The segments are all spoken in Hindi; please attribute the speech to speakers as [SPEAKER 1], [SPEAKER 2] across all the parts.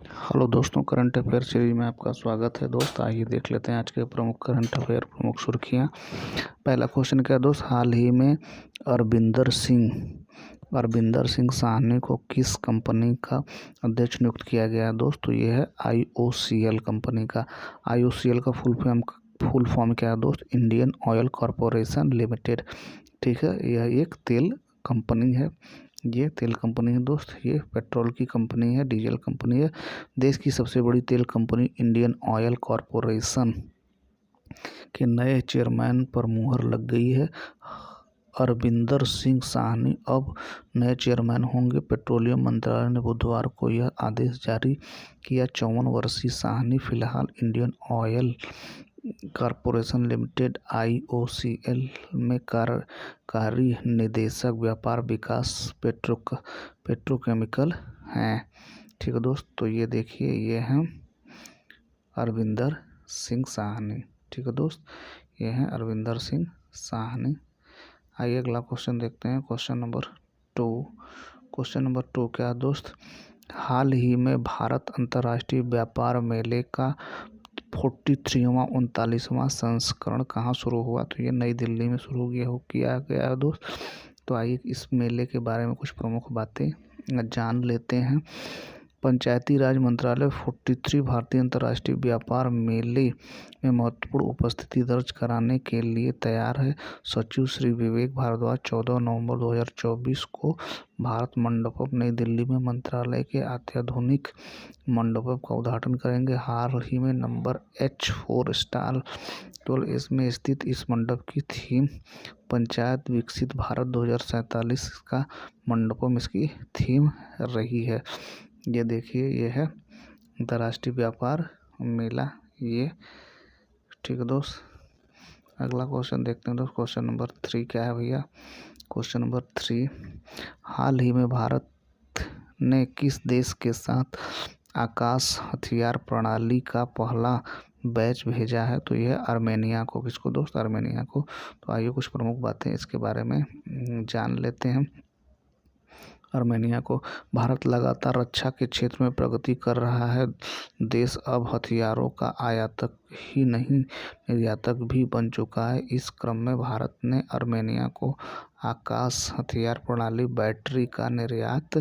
[SPEAKER 1] हेलो दोस्तों, करंट अफेयर सीरीज में आपका स्वागत है। दोस्त आइए देख लेते हैं आज के प्रमुख करंट अफेयर प्रमुख सुर्खियां। पहला क्वेश्चन क्या है दोस्त, हाल ही में अरविंदर सिंह साहनी को किस कंपनी का अध्यक्ष नियुक्त किया गया है दोस्त? तो ये है IOCL कंपनी का। IOCL का फुल फॉर्म क्या है दोस्त? Indian oil corporation limited. ठीक है, यह एक तेल कंपनी है। ये तेल कंपनी है दोस्त, ये पेट्रोल की कंपनी है, डीजल कंपनी है। देश की सबसे बड़ी तेल कंपनी इंडियन ऑयल कॉरपोरेशन के नए चेयरमैन पर मुहर लग गई है। अरविंदर सिंह साहनी अब नए चेयरमैन होंगे। पेट्रोलियम मंत्रालय ने बुधवार को यह आदेश जारी किया। 54 वर्षीय साहनी फिलहाल Indian oil corporation limited IOCL में कार्य निदेशक व्यापार विकास पेट्रोकेमिकल हैं। ठीक है दोस्त, तो ये देखिए, ये हैं अरविंदर सिंह साहनी। ठीक है दोस्त, ये हैं अरविंदर सिंह साहनी। आइए अगला क्वेश्चन देखते हैं, क्वेश्चन नंबर 2। क्वेश्चन नंबर 2 क्या है दोस्त, हाल ही में भारत अंतर्राष्ट्रीय व्यापार मेले का 43वां संस्करण कहाँ शुरू हुआ? तो ये नई दिल्ली में शुरू किया गया है दोस्त। तो आइए इस मेले के बारे में कुछ प्रमुख बातें जान लेते हैं। पंचायती राज मंत्रालय 43 भारतीय अंतर्राष्ट्रीय व्यापार मेले में महत्वपूर्ण उपस्थिति दर्ज कराने के लिए तैयार है। सचिव श्री विवेक भारद्वाज 14 नवंबर 2024 को भारत मंडपम नई दिल्ली में मंत्रालय के अत्याधुनिक मंडपम का उद्घाटन करेंगे। हाल ही में नंबर H4 स्टाल 12 में स्थित इस मंडप की थीम पंचायत विकसित भारत 2047 का मंडपम इसकी थीम रही है। ये देखिए, ये है अंतर्राष्ट्रीय व्यापार मेला ये। ठीक है दोस्त, अगला क्वेश्चन देखते हैं दोस्त। क्वेश्चन नंबर 3 क्या है भैया? क्वेश्चन नंबर 3, हाल ही में भारत ने किस देश के साथ आकाश हथियार प्रणाली का पहला बैच भेजा है? तो यह आर्मेनिया को। किसको दोस्त? आर्मेनिया को। तो आइए कुछ प्रमुख बातें इसके बारे में जान लेते हैं। आर्मेनिया को, भारत लगातार रक्षा के क्षेत्र में प्रगति कर रहा है। देश अब हथियारों का आयातक ही नहीं निर्यातक भी बन चुका है। इस क्रम में भारत ने आर्मेनिया को आकाश हथियार प्रणाली बैटरी का निर्यात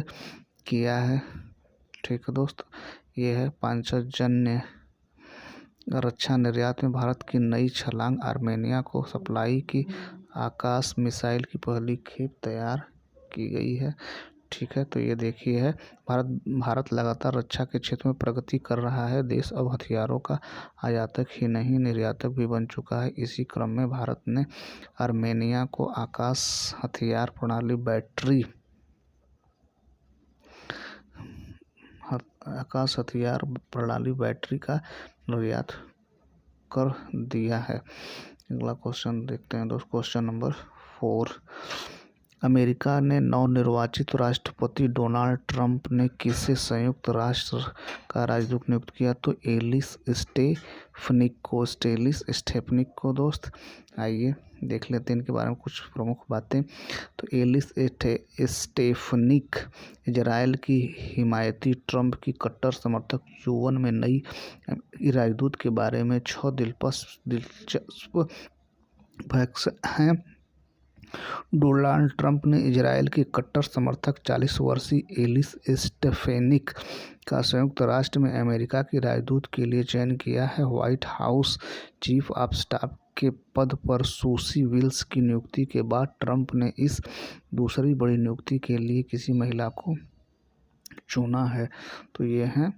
[SPEAKER 1] किया है। ठीक है दोस्त, ये है पांचजन्य रक्षा निर्यात में भारत की नई छलांग। आर्मेनिया को सप्लाई की आकाश मिसाइल की पहली खेप तैयार की गई है। ठीक है, तो ये देखिए है, भारत लगातार रक्षा के क्षेत्र में प्रगति कर रहा है। देश अब हथियारों का आयातक ही नहीं निर्यातक भी बन चुका है। इसी क्रम में भारत ने आर्मेनिया को आकाश हथियार प्रणाली बैटरी का निर्यात कर दिया है। अगला क्वेश्चन देखते हैं दोस्त, क्वेश्चन नंबर 4। अमेरिका ने नवनिर्वाचित राष्ट्रपति डोनाल्ड ट्रंप ने किसे संयुक्त राष्ट्र का राजदूत नियुक्त किया? तो एलिस स्टेफनिक को दोस्त। आइए देख लेते हैं इनके बारे में कुछ प्रमुख बातें। तो एलिस स्टेफनिक इजराइल की हिमायती ट्रंप की कट्टर समर्थक UN में नई राजदूत के बारे में 6 दिलचस्प फैक्ट्स हैं। डोनाल्ड ट्रंप ने इजरायल के कट्टर समर्थक 40 वर्षीय एलिस स्टेफेनिक का संयुक्त राष्ट्र में अमेरिका की राजदूत के लिए चयन किया है। White house chief of staff के पद पर सुसी विल्स की नियुक्ति के बाद ट्रंप ने इस दूसरी बड़ी नियुक्ति के लिए किसी महिला को चुना है। तो ये हैं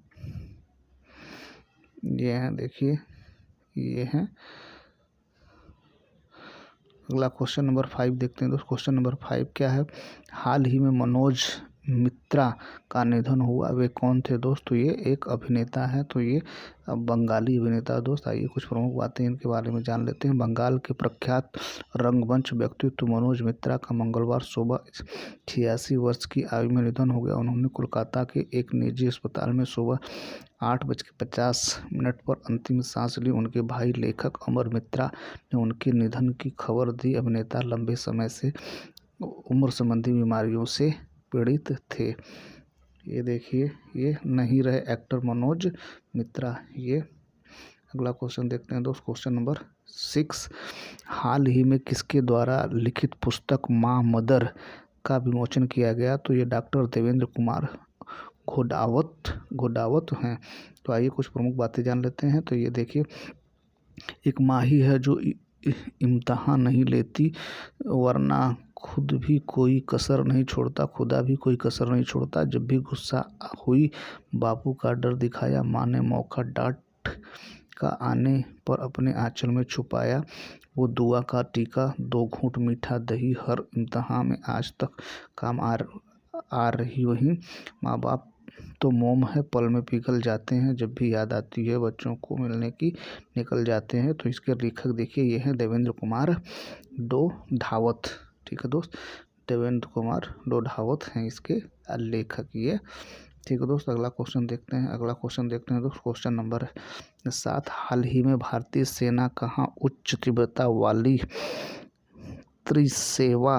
[SPEAKER 1] देखिए, ये हैं। अगला क्वेश्चन नंबर 5 देखते हैं दोस्तों। क्वेश्चन नंबर 5 क्या है? हाल ही में मनोज मित्रा का निधन हुआ। वे कौन थे दोस्त? तो ये एक अभिनेता है। तो ये बंगाली अभिनेता दोस्त। आइए कुछ प्रमुख बातें इनके बारे में जान लेते हैं। बंगाल के प्रख्यात रंगमंच व्यक्तित्व मनोज मित्रा का मंगलवार सुबह 86 वर्ष की आयु में निधन हो गया। उन्होंने कोलकाता के एक निजी अस्पताल में सुबह 8:50 पर अंतिम सांस ली। उनके भाई लेखक अमर मित्रा ने उनके निधन की खबर दी। अभिनेता लंबे समय से उम्र संबंधी बीमारियों से पीड़ित थे। ये देखिए, ये नहीं रहे एक्टर मनोज मित्रा। ये अगला क्वेश्चन देखते हैं दोस्त, क्वेश्चन नंबर 6। हाल ही में किसके द्वारा लिखित पुस्तक माँ मदर का विमोचन किया गया? तो ये डॉक्टर देवेंद्र कुमार घोडावत हैं। तो आइए कुछ प्रमुख बातें जान लेते हैं। तो ये देखिए, एक माँ ही है जो इम्तहान नहीं लेती, वरना खुद भी कोई कसर नहीं छोड़ता, खुदा भी कोई कसर नहीं छोड़ता। जब भी गुस्सा हुई बापू का डर दिखाया, माँ ने मौका डांट का आने पर अपने आंचल में छुपाया। वो दुआ का टीका, 2 घूंट मीठा दही, हर इम्तहान में आज तक काम आ रही वही। माँ बाप तो मोम है, पल में पिघल जाते हैं, जब भी याद आती है बच्चों को मिलने की निकल जाते हैं। तो इसके लेखक देखिए, ये हैं देवेंद्र कुमार ढावत। ठीक है दोस्त, देवेंद्र कुमार ढावत हैं इसके लेखक ये। ठीक है दोस्त, अगला क्वेश्चन देखते हैं दोस्त, क्वेश्चन नंबर 7। हाल ही में भारतीय सेना कहाँ उच्च तीव्रता वाली त्रिसेवा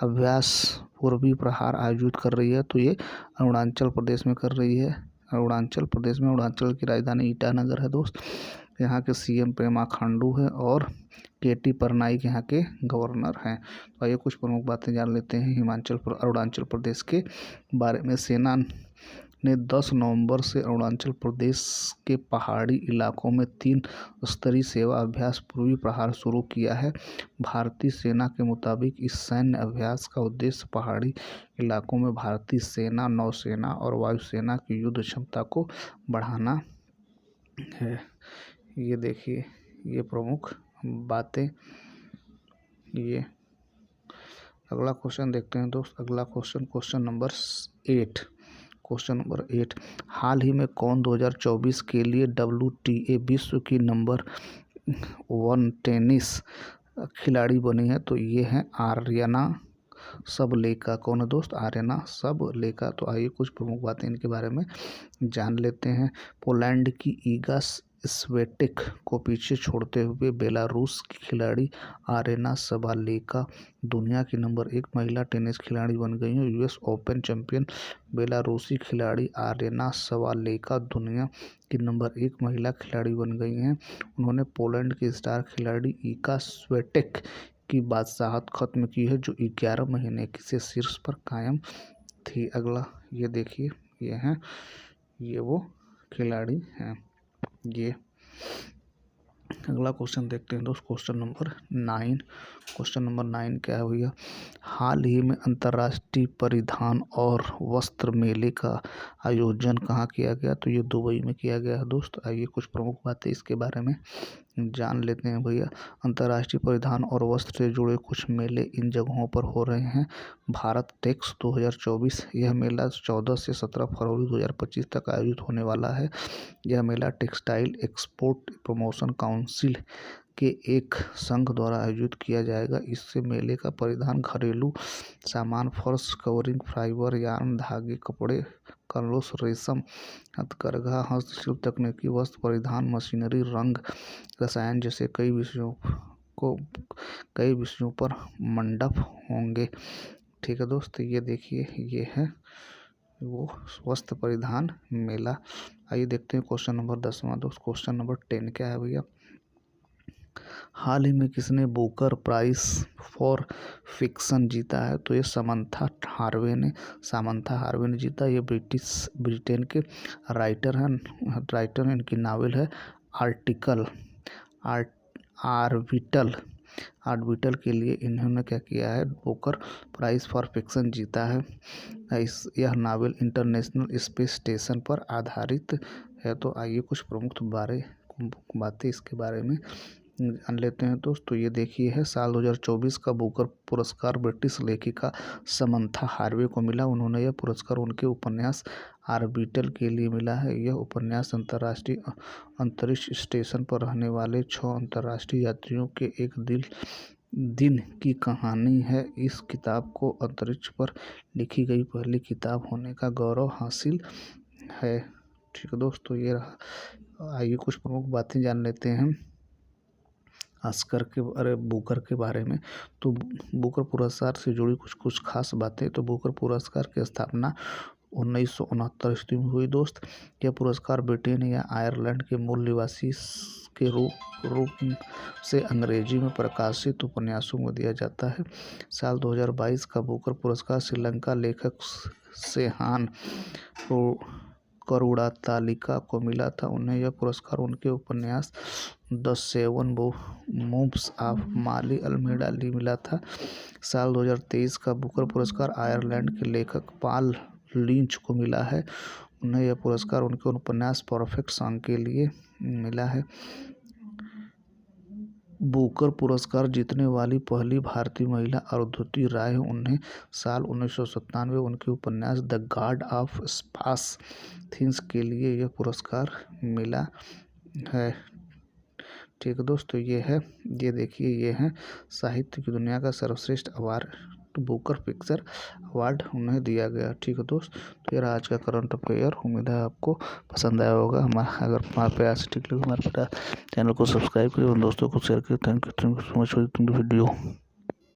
[SPEAKER 1] अभ्यास पूर्वी प्रहार आयोजित कर रही है? तो ये अरुणाचल प्रदेश में कर रही है। अरुणाचल प्रदेश में, अरुणाचल की राजधानी ईटानगर है दोस्त। यहाँ के सीएम पेमा खांडू है और केटी परनाइक यहाँ के गवर्नर हैं। तो आइए कुछ प्रमुख बातें जान लेते हैं अरुणाचल प्रदेश के बारे में। सेना ने 10 नवंबर से अरुणाचल प्रदेश के पहाड़ी इलाकों में 3 स्तरीय सेवा अभ्यास पूर्वी प्रहार शुरू किया है। भारतीय सेना के मुताबिक इस सैन्य अभ्यास का उद्देश्य पहाड़ी इलाकों में भारतीय सेना, नौसेना और वायुसेना की युद्ध क्षमता को बढ़ाना है। ये देखिए, ये प्रमुख बातें। ये अगला क्वेश्चन देखते हैं दोस्त, अगला क्वेश्चन नंबर 8। हाल ही में कौन 2024 के लिए WTA विश्व की नंबर 1 टेनिस खिलाड़ी बनी है? तो ये हैं आर्यना सबलेका। कौन है दोस्त? आर्यना सबलेका। तो आइए कुछ प्रमुख बातें इनके बारे में जान लेते हैं। पोलैंड की ईगा स्वेटेक को पीछे छोड़ते हुए बेलारूस की खिलाड़ी आरेना सबालेका दुनिया की नंबर 1 महिला टेनिस खिलाड़ी बन गई हैं। यूएस ओपन चैंपियन बेलारूसी खिलाड़ी आरेना सबालेका दुनिया की नंबर 1 महिला खिलाड़ी बन गई हैं। उन्होंने पोलैंड की स्टार खिलाड़ी ईगा स्वेटेक की बादशाहत खत्म की है, जो 11 महीने से शीर्ष पर कायम थी। अगला ये देखिए, ये वो खिलाड़ी हैं। ये अगला क्वेश्चन देखते हैं दोस्त, क्वेश्चन नंबर 9 क्या है भैया? हाल ही में अंतर्राष्ट्रीय परिधान और वस्त्र मेले का आयोजन कहाँ किया गया? तो ये दुबई में किया गया है दोस्त। आइए कुछ प्रमुख बातें इसके बारे में जान लेते हैं भैया। अंतर्राष्ट्रीय परिधान और वस्त्र से जुड़े कुछ मेले इन जगहों पर हो रहे हैं। भारत टेक्स 2024, यह मेला 14 से 17 फरवरी 2025 तक आयोजित होने वाला है। यह मेला टेक्सटाइल एक्सपोर्ट प्रमोशन काउंसिल के एक संघ द्वारा आयोजित किया जाएगा। इससे मेले का परिधान घरेलू सामान, फर्श कवरिंग, फाइबर, यार्न, धागे, कपड़े, कलर्स, रेशम, हथकरघा, हस्तशिल्प, तकनीकी वस्त्र परिधान, मशीनरी, रंग, रसायन जैसे कई विषयों पर मंडप होंगे। ठीक है दोस्त, ये देखिए, ये है वो वस्त्र परिधान मेला। आइए देखते हैं क्वेश्चन नंबर 10वां दोस्त, क्वेश्चन नंबर 10 क्या है भैया? हाल ही में किसने बुकर प्राइज फॉर फिक्शन जीता है? तो ये सामंथा हार्वे ने जीता। ये ब्रिटेन के राइटर हैं। इनकी नावल है आर्बिटल के लिए इन्होंने क्या किया है? बुकर प्राइज फॉर फिक्शन जीता है। यह नावल इंटरनेशनल स्पेस स्टेशन पर आधारित है। तो आइए कुछ प्रमुख बातें इसके बारे में जान लेते हैं दोस्तों। ये देखिए, है साल 2024 का बुकर पुरस्कार ब्रिटिश लेखिका समंथा हार्वे को मिला। उन्होंने यह पुरस्कार उनके उपन्यास आर्बिटल के लिए मिला है। यह उपन्यास अंतर्राष्ट्रीय अंतरिक्ष स्टेशन पर रहने वाले 6 अंतर्राष्ट्रीय यात्रियों के एक दिन की कहानी है। इस किताब को अंतरिक्ष पर लिखी गई पहली किताब होने का गौरव हासिल है। ठीक है दोस्तों, ये रहा। आइए कुछ प्रमुख बातें जान लेते हैं बुकर के बारे में। तो बुकर पुरस्कार से जुड़ी कुछ खास बातें। तो बुकर पुरस्कार की स्थापना 1969 ईस्वी में हुई दोस्त। यह पुरस्कार ब्रिटेन या आयरलैंड के मूल निवासी के रूप से अंग्रेजी में प्रकाशित उपन्यासों में दिया जाता है। साल 2022 का बुकर पुरस्कार श्रीलंका लेखक सेहान करुणातालिका को मिला था। उन्हें यह पुरस्कार उनके उपन्यास the seven moons of Maali Almeida ली मिला था। साल 2023 का बुकर पुरस्कार आयरलैंड के लेखक पॉल लिंच को मिला है। उन्हें यह पुरस्कार उनके उपन्यास परफेक्ट सॉन्ग के लिए मिला है। बुकर पुरस्कार जीतने वाली पहली भारतीय महिला अरुंधति राय हैं। उन्हें साल 1997 उनके उपन्यास द गॉड ऑफ स्पास थिंग्स के लिए यह पुरस्कार मिला है। ठीक है दोस्तों, ये देखिए, ये है साहित्य की दुनिया का सर्वश्रेष्ठ अवार्ड बुकर पिक्चर अवार्ड उन्हें दिया गया। ठीक है दोस्त, तो ये रहा आज का करंट अफेयर। उम्मीद है आपको पसंद आया होगा। अगर हमारे प्रयास ठीक लगे हमारे चैनल को सब्सक्राइब करिए और दोस्तों को शेयर करिए। Thank you so much for the video.